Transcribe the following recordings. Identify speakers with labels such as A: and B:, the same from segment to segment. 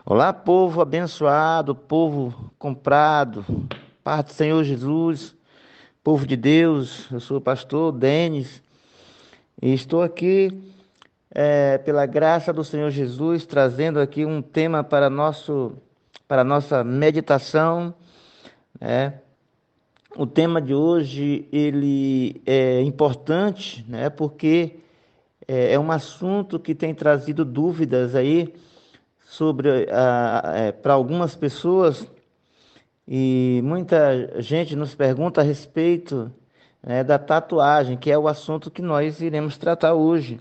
A: Olá, povo abençoado, povo comprado, paz do Senhor Jesus, povo de Deus. Eu sou o pastor Denis e estou aqui pela graça do Senhor Jesus, trazendo aqui um tema para nossa meditação, né? O tema de hoje ele é importante, né? Porque é um assunto que tem trazido dúvidas aí sobre para algumas pessoas. E muita gente nos pergunta a respeito, né, da tatuagem, que é o assunto que nós iremos tratar hoje.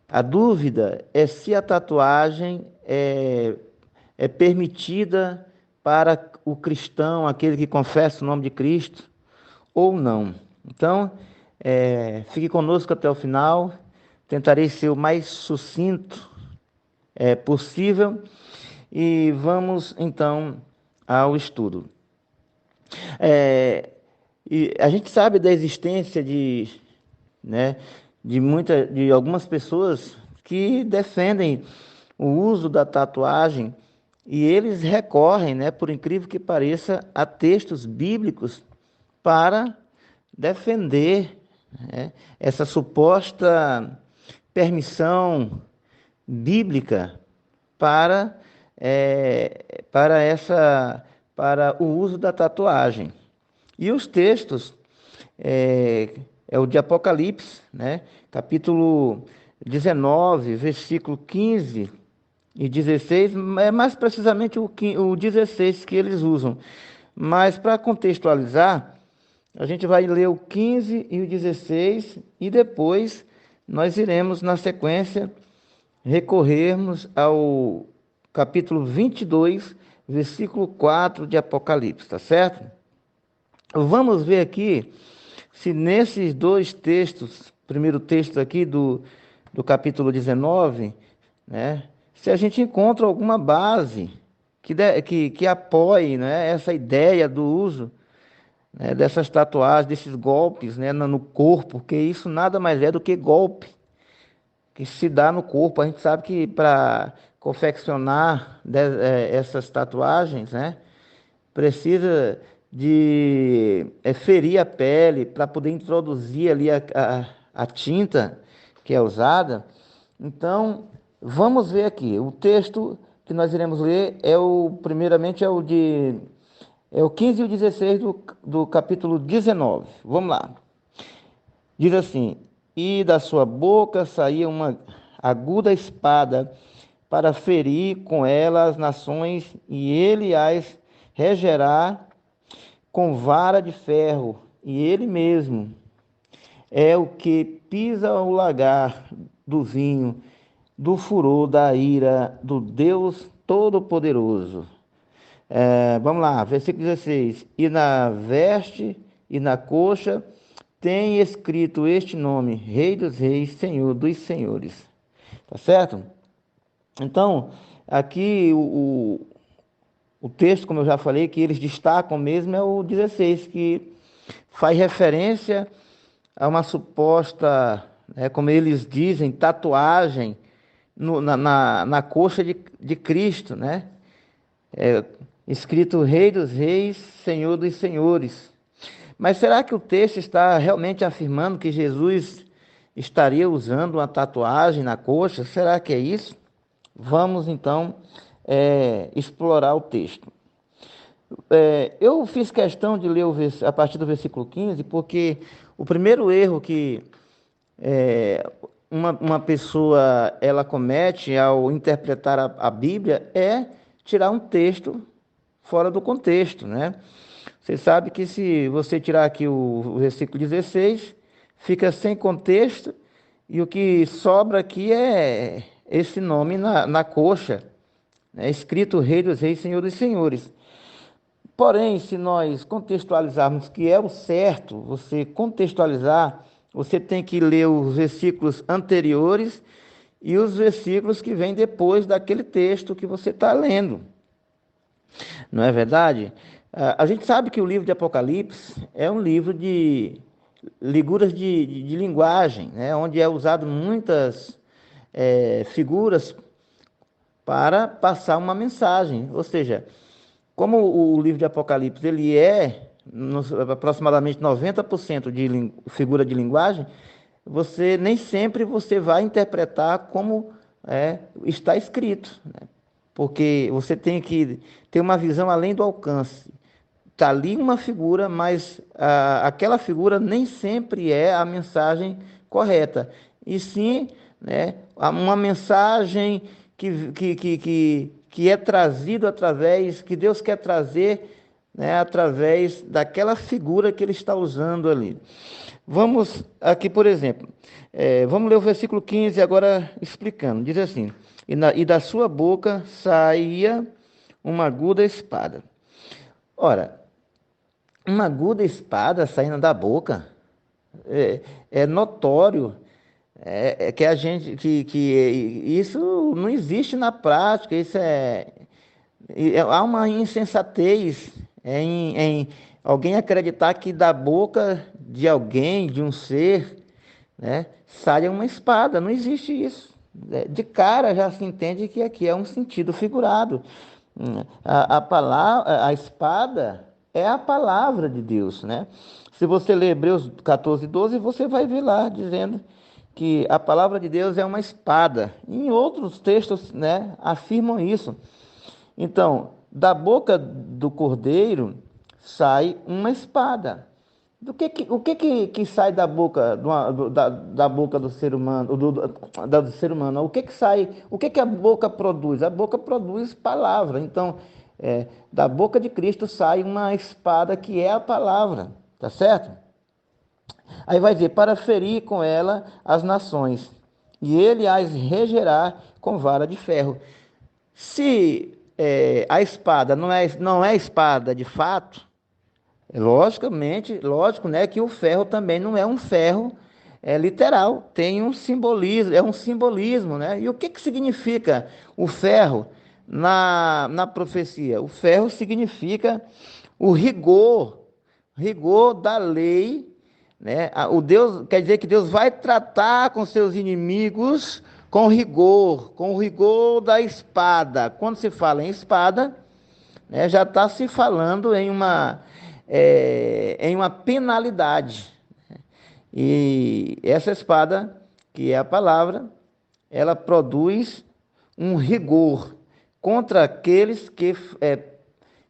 A: A dúvida é se a tatuagem é permitida para o cristão, aquele que confessa o nome de Cristo, ou não. Então, fique conosco até o final. Tentarei ser o mais sucinto possível e vamos então ao estudo. É, e a gente sabe da existência né, de algumas pessoas que defendem o uso da tatuagem e eles recorrem, né, por incrível que pareça, a textos bíblicos para defender, né, essa suposta permissão bíblica para para para o uso da tatuagem. E os textos é o de Apocalipse, né? Capítulo 19, versículo 15 e 16, é mais precisamente o 16 que eles usam. Mas para contextualizar, a gente vai ler o 15 e o 16 e depois nós iremos na sequência recorrermos ao capítulo 22, versículo 4 de Apocalipse, tá certo? Vamos ver aqui se nesses dois textos, primeiro texto aqui do capítulo 19, né, se a gente encontra alguma base que apoie, né, essa ideia do uso, né, dessas tatuagens, desses golpes, né, no corpo, porque isso nada mais é do que golpe que se dá no corpo. A gente sabe que para confeccionar essas tatuagens, né, precisa de ferir a pele para poder introduzir ali a tinta que é usada. Então, vamos ver aqui. O texto que nós iremos ler primeiramente é o 15 e o 16 do capítulo 19. Vamos lá. Diz assim: E da sua boca saía uma aguda espada para ferir com ela as nações, e ele as regerá com vara de ferro, e ele mesmo é o que pisa o lagar do vinho, do furor da ira do Deus Todo-Poderoso. Vamos lá, versículo 16. E na veste e na coxa tem escrito este nome: Rei dos Reis, Senhor dos Senhores. Tá certo? Então, aqui o texto, como eu já falei, que eles destacam mesmo é o 16, que faz referência a uma suposta, como eles dizem, tatuagem na coxa de Cristo, né? É, escrito Rei dos Reis, Senhor dos Senhores. Mas será que o texto está realmente afirmando que Jesus estaria usando uma tatuagem na coxa? Será que é isso? Vamos então explorar o texto. Eu fiz questão de ler a partir do versículo 15, porque o primeiro erro que uma pessoa ela comete ao interpretar a Bíblia é tirar um texto fora do contexto, né? Você sabe que se você tirar aqui o versículo 16, fica sem contexto e o que sobra aqui é esse nome na coxa, né? Escrito Rei dos Reis, Senhor dos Senhores. Porém, se nós contextualizarmos que é o certo, você contextualizar, você tem que ler os versículos anteriores e os versículos que vêm depois daquele texto que você está lendo. Não é verdade? A gente sabe que o livro de Apocalipse é um livro de liguras de linguagem, né? Onde é usado muitas figuras para passar uma mensagem. Ou seja, como o livro de Apocalipse ele é aproximadamente 90% de figura de linguagem, você nem sempre você vai interpretar como está escrito, né? Porque você tem que ter uma visão além do alcance. Está ali uma figura, mas aquela figura nem sempre é a mensagem correta. E sim, né, uma mensagem que é trazido através, que Deus quer trazer, né, através daquela figura que ele está usando ali. Vamos aqui, por exemplo, vamos ler o versículo 15 agora explicando. Diz assim: e da sua boca saía uma aguda espada. Ora, uma aguda espada saindo da boca é, é notório, que a gente que isso não existe na prática. Isso há uma insensatez em alguém acreditar que da boca de alguém, de um ser, né, saia uma espada. Não existe isso. De cara já se entende que aqui é um sentido figurado. A palavra, a espada é a palavra de Deus, né? Se você ler Hebreus 14:12, você vai ver lá dizendo que a palavra de Deus é uma espada. Em outros textos, né, afirmam isso. Então, da boca do cordeiro sai uma espada. O que sai da boca da boca do ser humano, do ser humano? O que sai? O que a boca produz? A boca produz palavra. Então, da boca de Cristo sai uma espada que é a palavra, tá certo? Aí vai dizer, para ferir com ela as nações, e ele as regerá com vara de ferro. Se a espada não é espada de fato, logicamente, lógico, né, que o ferro também não é um ferro literal, tem um simbolismo, é um simbolismo, né? E o que significa o ferro na profecia? O ferro significa o rigor da lei, né? O Deus quer dizer que Deus vai tratar com seus inimigos com o rigor da espada. Quando se fala em espada, né, já está se falando em uma penalidade. E essa espada, que é a palavra, ela produz um rigor contra aqueles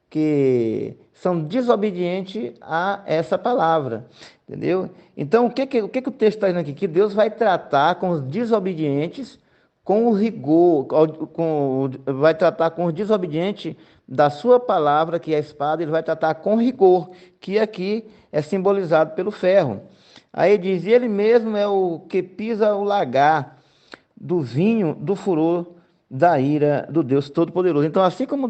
A: que são desobedientes a essa palavra, entendeu? Então, o texto está dizendo aqui? Que Deus vai tratar com os desobedientes com o rigor, vai tratar com os desobedientes da sua palavra, que é a espada, ele vai tratar com rigor, que aqui é simbolizado pelo ferro. Aí diz, ele mesmo é o que pisa o lagar do vinho do furor da ira do Deus Todo-Poderoso. Então, assim como,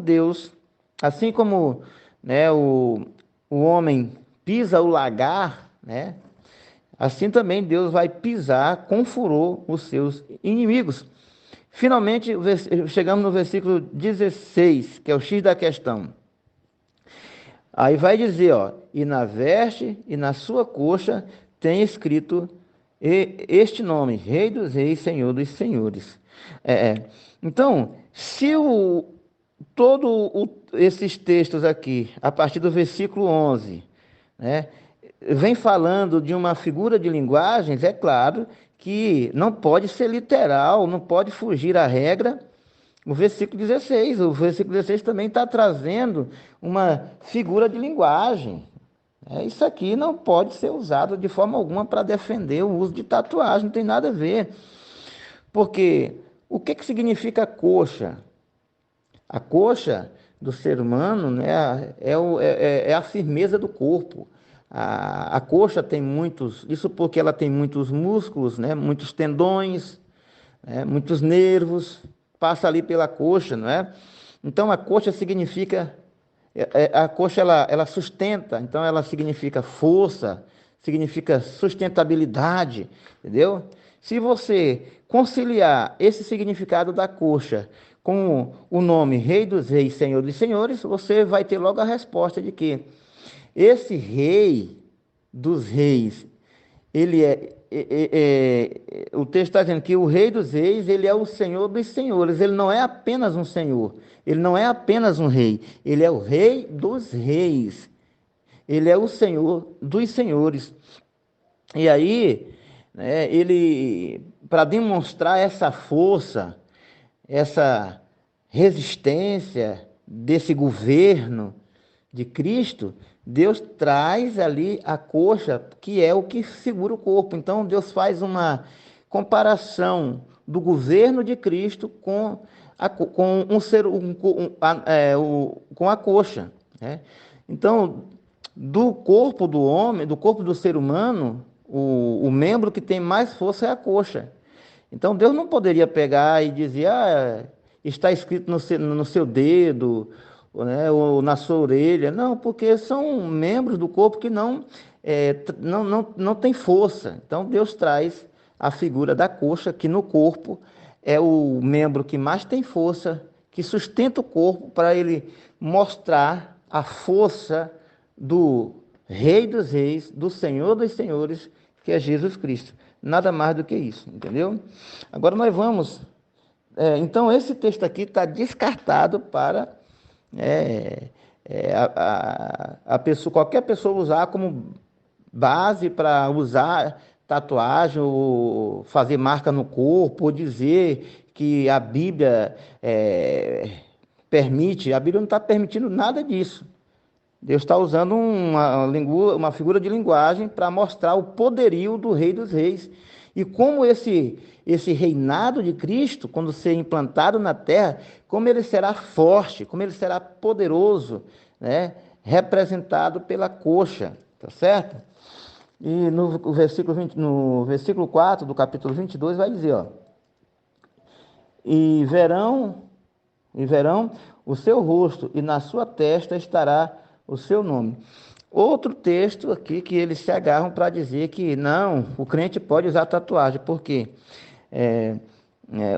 A: né, o homem pisa o lagar, né, assim também Deus vai pisar com furor os seus inimigos. Finalmente, chegamos no versículo 16, que é o X da questão. Aí vai dizer, ó, e na veste e na sua coxa tem escrito este nome, Rei dos Reis, Senhor dos Senhores. Então, se esses textos aqui, a partir do versículo 11, né, vem falando de uma figura de linguagens, é claro que não pode ser literal, não pode fugir à regra. O versículo 16 também está trazendo uma figura de linguagem. Isso aqui não pode ser usado de forma alguma para defender o uso de tatuagem, não tem nada a ver. Porque o que significa coxa? A coxa do ser humano, né, é a firmeza do corpo. A coxa tem isso porque ela tem muitos músculos, né, muitos tendões, né, muitos nervos, passa ali pela coxa, não é? Então a coxa significa, a coxa ela sustenta, então ela significa força, significa sustentabilidade, entendeu? Se você conciliar esse significado da coxa com o nome Rei dos Reis, Senhor dos Senhores, você vai ter logo a resposta de que esse Rei dos Reis, ele o texto está dizendo que o Rei dos Reis, ele é o Senhor dos Senhores. Ele não é apenas um Senhor, ele não é apenas um rei, ele é o Rei dos Reis, ele é o Senhor dos Senhores. E aí, né, ele, para demonstrar essa força, essa resistência desse governo de Cristo, Deus traz ali a coxa, que é o que segura o corpo. Então, Deus faz uma comparação do governo de Cristo com a coxa, né? Então, do corpo do homem, do corpo do ser humano, o membro que tem mais força é a coxa. Então Deus não poderia pegar e dizer, está escrito no seu dedo, né, ou na sua orelha. Não, porque são membros do corpo que não tem força. Então Deus traz a figura da coxa, que no corpo é o membro que mais tem força, que sustenta o corpo, para ele mostrar a força do Rei dos Reis, do Senhor dos Senhores, que é Jesus Cristo. Nada mais do que isso, entendeu? Agora nós vamos. Então, esse texto aqui está descartado para a pessoa, qualquer pessoa usar como base para usar tatuagem, ou fazer marca no corpo, ou dizer que a Bíblia permite. A Bíblia não está permitindo nada disso. Deus está usando uma figura de linguagem para mostrar o poderio do Rei dos Reis. E como esse reinado de Cristo, quando ser implantado na terra, como ele será forte, como ele será poderoso, né? Representado pela coxa, tá certo? E no versículo 4 do capítulo 22 vai dizer, ó, e verão o seu rosto, e na sua testa estará o seu nome. Outro texto aqui que eles se agarram para dizer que não, o crente pode usar tatuagem, porque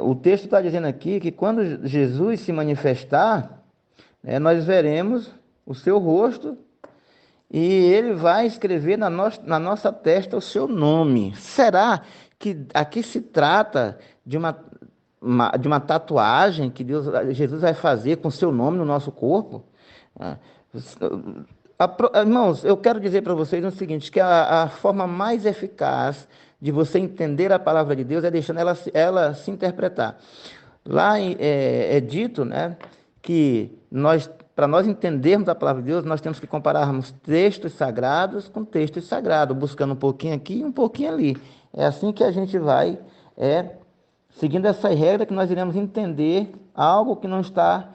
A: o texto está dizendo aqui que quando Jesus se manifestar, nós veremos o seu rosto e ele vai escrever na nossa testa o seu nome. Será que aqui se trata de uma tatuagem que Jesus vai fazer com o seu nome no nosso corpo? Irmãos, eu quero dizer para vocês o seguinte, que a forma mais eficaz de você entender a palavra de Deus é deixando ela se interpretar. Lá é dito, né, que para nós entendermos a palavra de Deus, nós temos que compararmos textos sagrados com textos sagrados, buscando um pouquinho aqui e um pouquinho ali. É assim que a gente vai, seguindo essa regra, que nós iremos entender algo que não está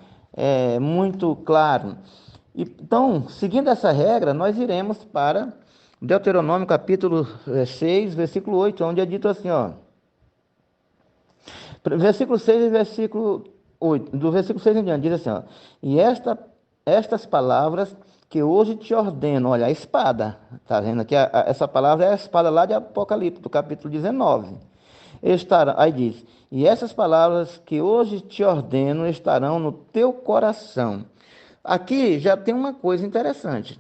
A: muito claro. Então, seguindo essa regra, nós iremos para Deuteronômio capítulo 6, versículo 8, onde é dito assim, ó. Versículo 6 e versículo 8, do versículo 6 em diante, diz assim, ó. E estas palavras que hoje te ordeno, olha, a espada, tá vendo aqui? Essa palavra é a espada lá de Apocalipse, do capítulo 19. Aí diz, e essas palavras que hoje te ordeno estarão no teu coração. Aqui já tem uma coisa interessante.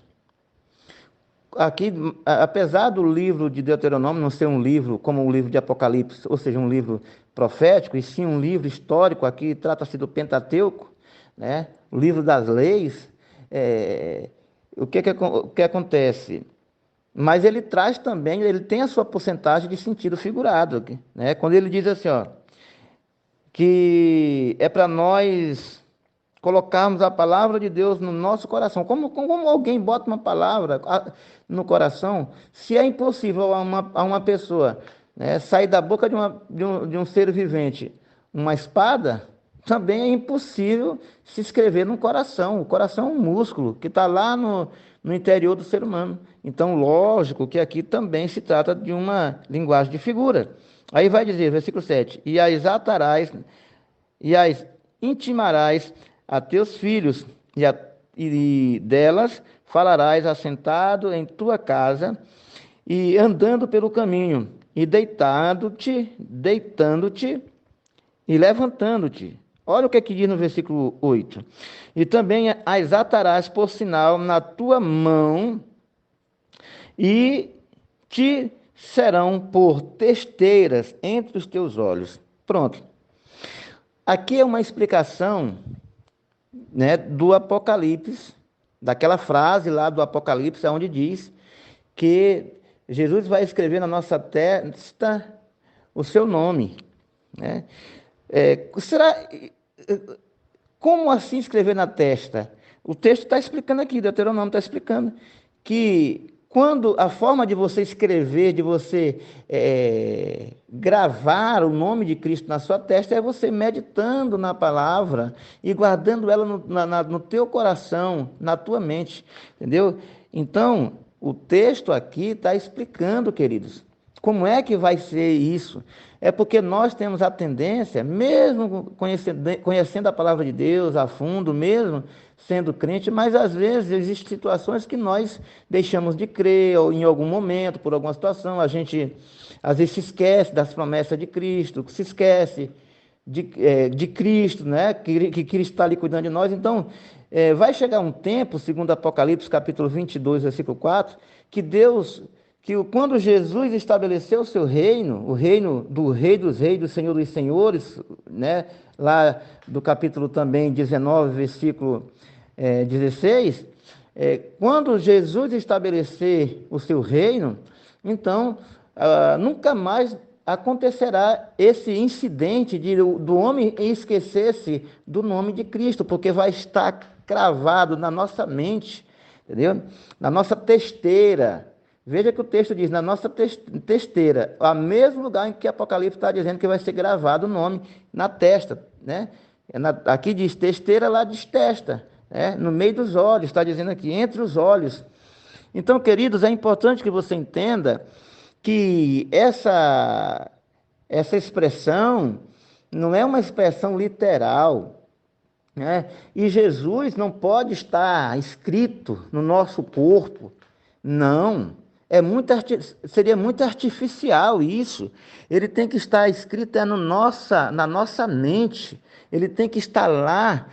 A: Aqui, apesar do livro de Deuteronômio não ser um livro como o livro de Apocalipse, ou seja, um livro profético, e sim um livro histórico, aqui trata-se do Pentateuco, né? O livro das leis, o que acontece? Mas ele traz também, ele tem a sua porcentagem de sentido figurado, né? Quando ele diz assim, ó, que é para nós colocarmos a palavra de Deus no nosso coração. Como alguém bota uma palavra no coração, se é impossível a uma pessoa, né, sair da boca de um ser vivente uma espada, também é impossível se escrever no coração. O coração é um músculo que está lá no interior do ser humano. Então, lógico que aqui também se trata de uma linguagem de figura. Aí vai dizer, versículo 7, e as atarás, e as intimarás a teus filhos, e delas falarás assentado em tua casa, e andando pelo caminho, e deitando-te e levantando-te. Olha o que diz no versículo 8. E também as atarás por sinal na tua mão, e te serão por testeiras entre os teus olhos. Pronto. Aqui é uma explicação, né, do Apocalipse, daquela frase lá do Apocalipse, onde diz que Jesus vai escrever na nossa testa o seu nome, né? Como assim escrever na testa? O texto está explicando aqui, Deuteronômio está explicando que quando a forma de você escrever, de você gravar o nome de Cristo na sua testa, é você meditando na palavra e guardando ela no teu coração, na tua mente, entendeu? Então, o texto aqui está explicando, queridos, como é que vai ser isso? É porque nós temos a tendência, mesmo conhecendo a palavra de Deus a fundo, mesmo sendo crente, mas às vezes existem situações que nós deixamos de crer, ou em algum momento, por alguma situação, a gente às vezes se esquece das promessas de Cristo, se esquece de Cristo, né? Que Cristo está ali cuidando de nós. Então, vai chegar um tempo, segundo Apocalipse capítulo 22, versículo 4, que quando Jesus estabeleceu o seu reino, o reino do Rei dos Reis, do Senhor dos Senhores, né? Lá do capítulo também 19, versículo 16, quando Jesus estabelecer o seu reino, então nunca mais acontecerá esse incidente do homem esquecer-se do nome de Cristo, porque vai estar cravado na nossa mente, entendeu? Na nossa testeira. Veja que o texto diz, na nossa testeira, o mesmo lugar em que Apocalipse está dizendo que vai ser gravado o nome na testa, né? Aqui diz testeira, lá diz testa, né? No meio dos olhos, está dizendo aqui, entre os olhos. Então, queridos, é importante que você entenda que essa expressão não é uma expressão literal, né? E Jesus não pode estar escrito no nosso corpo, não. Seria muito artificial isso. Ele tem que estar escrito na nossa mente. Ele tem que estar lá,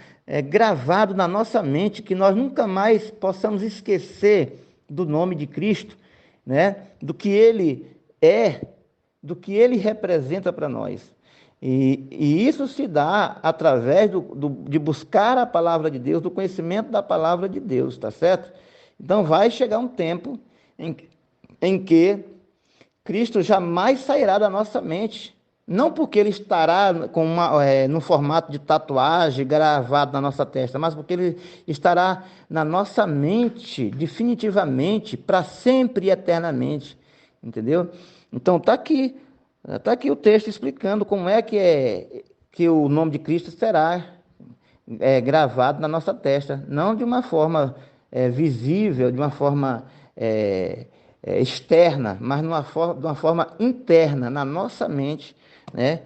A: gravado na nossa mente, que nós nunca mais possamos esquecer do nome de Cristo, né? Do que Ele é, do que Ele representa para nós. E isso se dá através de buscar a palavra de Deus, do conhecimento da palavra de Deus, tá certo? Então vai chegar um tempo em que Cristo jamais sairá da nossa mente. Não porque ele estará no formato de tatuagem gravado na nossa testa, mas porque ele estará na nossa mente definitivamente, para sempre e eternamente. Entendeu? Então está aqui o texto explicando como é que o nome de Cristo será gravado na nossa testa, não de uma forma visível, de uma forma externa, mas de uma forma interna, na nossa mente, né?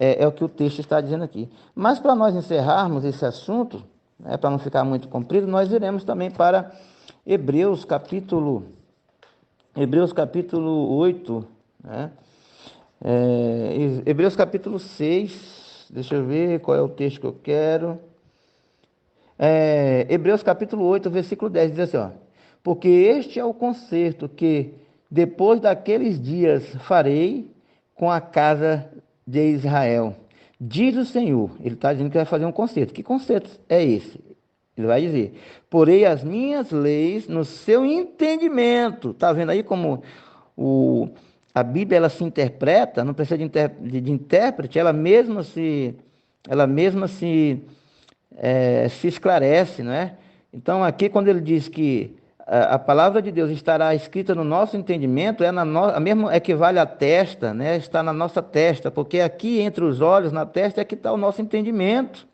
A: É o que o texto está dizendo aqui. Mas para nós encerrarmos esse assunto, né, para não ficar muito comprido, nós iremos também para Hebreus capítulo 8, né? Hebreus capítulo 6, deixa eu ver qual é o texto que eu quero. Hebreus capítulo 8, versículo 10, diz assim, ó: porque este é o concerto que depois daqueles dias farei com a casa de Israel, diz o Senhor. Ele está dizendo que vai fazer um concerto. Que concerto é esse? Ele vai dizer: porei as minhas leis no seu entendimento. Está vendo aí como a Bíblia ela se interpreta, não precisa de intérprete, ela mesma se esclarece, não é? Então, aqui, quando ele diz que a palavra de Deus estará escrita no nosso entendimento, mesmo equivale à testa, né? Está na nossa testa, porque aqui entre os olhos, na testa, é que está o nosso entendimento,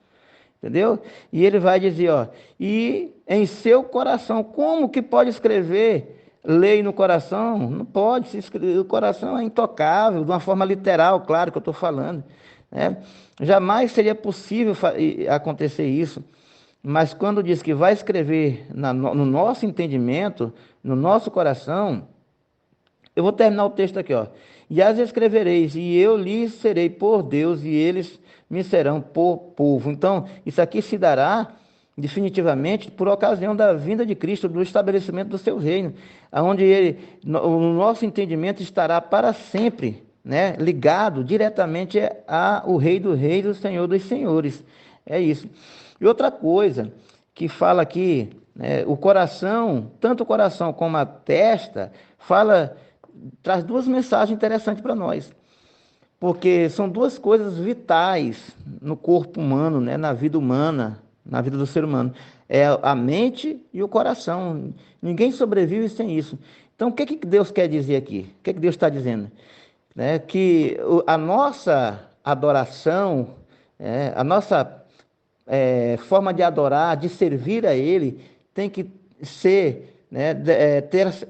A: entendeu? E ele vai dizer, ó, e em seu coração, como que pode escrever lei no coração? Não pode, o coração é intocável, de uma forma literal, claro que eu estou falando, né? Jamais seria possível acontecer isso. Mas quando diz que vai escrever no nosso entendimento, no nosso coração, eu vou terminar o texto aqui, ó. E as escrevereis, e eu lhes serei por Deus, e eles me serão por povo. Então, isso aqui se dará definitivamente por ocasião da vinda de Cristo, do estabelecimento do seu reino, onde o nosso entendimento estará para sempre, né, ligado diretamente ao Rei dos Reis, o Senhor dos Senhores. É isso. E outra coisa que fala aqui, né, o coração, tanto o coração como a testa, traz duas mensagens interessantes para nós. Porque são duas coisas vitais no corpo humano, né? Na vida humana, na vida do ser humano. É a mente e o coração. Ninguém sobrevive sem isso. Então, o que que Deus quer dizer aqui? O que que Deus está dizendo? Né? Que a nossa adoração, a nossa forma de adorar, de servir a Ele, tem que ser, né,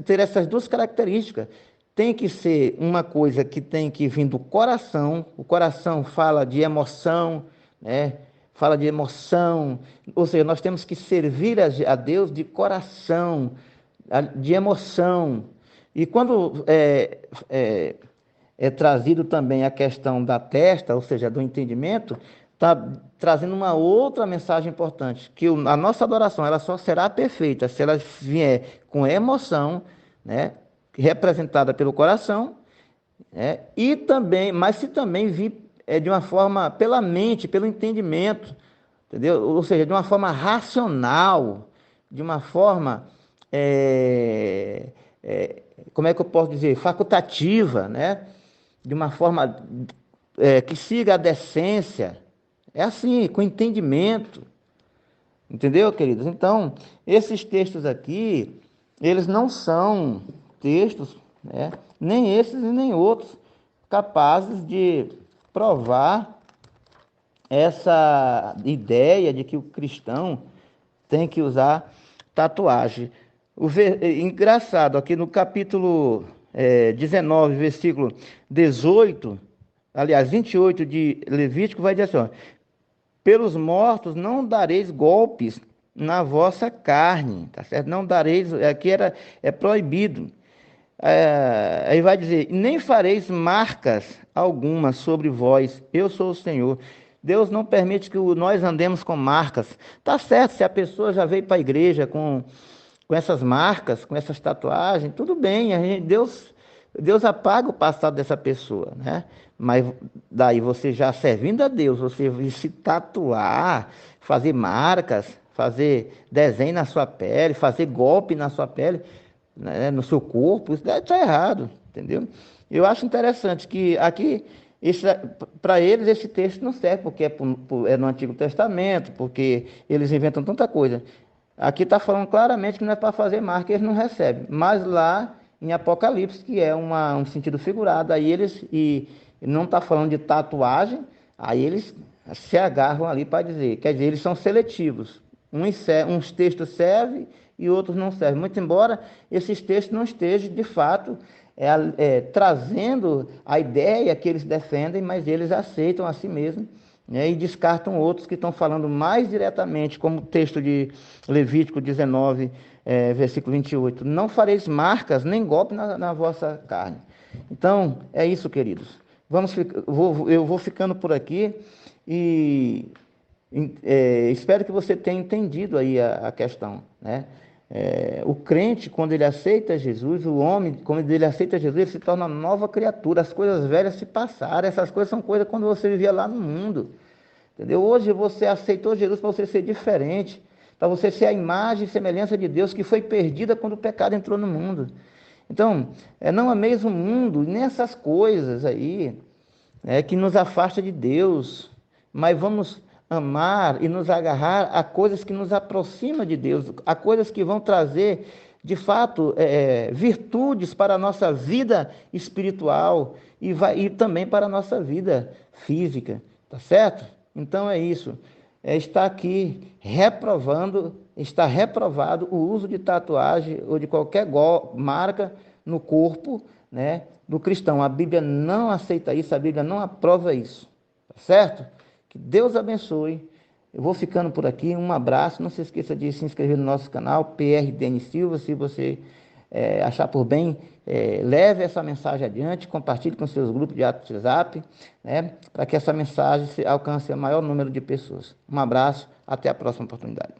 A: ter essas duas características. Tem que ser uma coisa que tem que vir do coração. O coração fala de emoção, né? Fala de emoção. Ou seja, nós temos que servir a Deus de coração, de emoção. E quando é trazido também a questão da testa, ou seja, do entendimento, está trazendo uma outra mensagem importante, que a nossa adoração ela só será perfeita se ela vier com emoção, né, representada pelo coração, né, e também, mas se também vir de uma forma pela mente, pelo entendimento, entendeu? Ou seja, de uma forma racional, de uma forma, como é que eu posso dizer, facultativa, né? De uma forma que siga a decência. É assim, com entendimento. Entendeu, queridos? Então, esses textos aqui, eles não são textos, né, nem esses e nem outros, capazes de provar essa ideia de que o cristão tem que usar tatuagem. Engraçado, aqui no capítulo 19, versículo 18, aliás, 28 de Levítico, vai dizer assim, ó, pelos mortos não dareis golpes na vossa carne, tá certo? Não dareis, aqui é proibido. Aí vai dizer, nem fareis marcas algumas sobre vós, eu sou o Senhor. Deus não permite que nós andemos com marcas. Tá certo, se a pessoa já veio para a igreja com essas marcas, com essas tatuagens, tudo bem, Deus apaga o passado dessa pessoa, né? Mas daí você já servindo a Deus, você se tatuar, fazer marcas, fazer desenho na sua pele, fazer golpe na sua pele, né, no seu corpo, isso está errado, entendeu? Eu acho interessante que aqui, para eles, esse texto não serve, porque é no Antigo Testamento, porque eles inventam tanta coisa. Aqui está falando claramente que não é para fazer marca, eles não recebem. Mas lá em Apocalipse, que é um sentido figurado, aí e não está falando de tatuagem, aí eles se agarram ali para dizer. Quer dizer, eles são seletivos. Uns textos servem e outros não servem. Muito embora esses textos não estejam, de fato, trazendo a ideia que eles defendem, mas eles aceitam a si mesmos, né, e descartam outros que estão falando mais diretamente, como o texto de Levítico 19, versículo 28. Não fareis marcas nem golpe na vossa carne. Então, é isso, queridos. Eu vou ficando por aqui e espero que você tenha entendido aí a questão, né? O crente, quando ele aceita Jesus, o homem, quando ele aceita Jesus, ele se torna uma nova criatura. As coisas velhas se passaram. Essas coisas são coisas quando você vivia lá no mundo. Entendeu? Hoje você aceitou Jesus para você ser diferente, para você ser a imagem e semelhança de Deus que foi perdida quando o pecado entrou no mundo. Então, não é mesmo o mundo, nem essas coisas aí, que nos afasta de Deus, mas vamos amar e nos agarrar a coisas que nos aproximam de Deus, a coisas que vão trazer, de fato, virtudes para a nossa vida espiritual e também para a nossa vida física, tá certo? Então é isso, está aqui está reprovado o uso de tatuagem ou de qualquer marca no corpo, né, do cristão. A Bíblia não aceita isso, a Bíblia não aprova isso, tá certo? Que Deus abençoe. Eu vou ficando por aqui, um abraço, não se esqueça de se inscrever no nosso canal, PR Denis Silva, se você achar por bem, leve essa mensagem adiante, compartilhe com seus grupos de WhatsApp, né, para que essa mensagem alcance o maior número de pessoas. Um abraço, até a próxima oportunidade.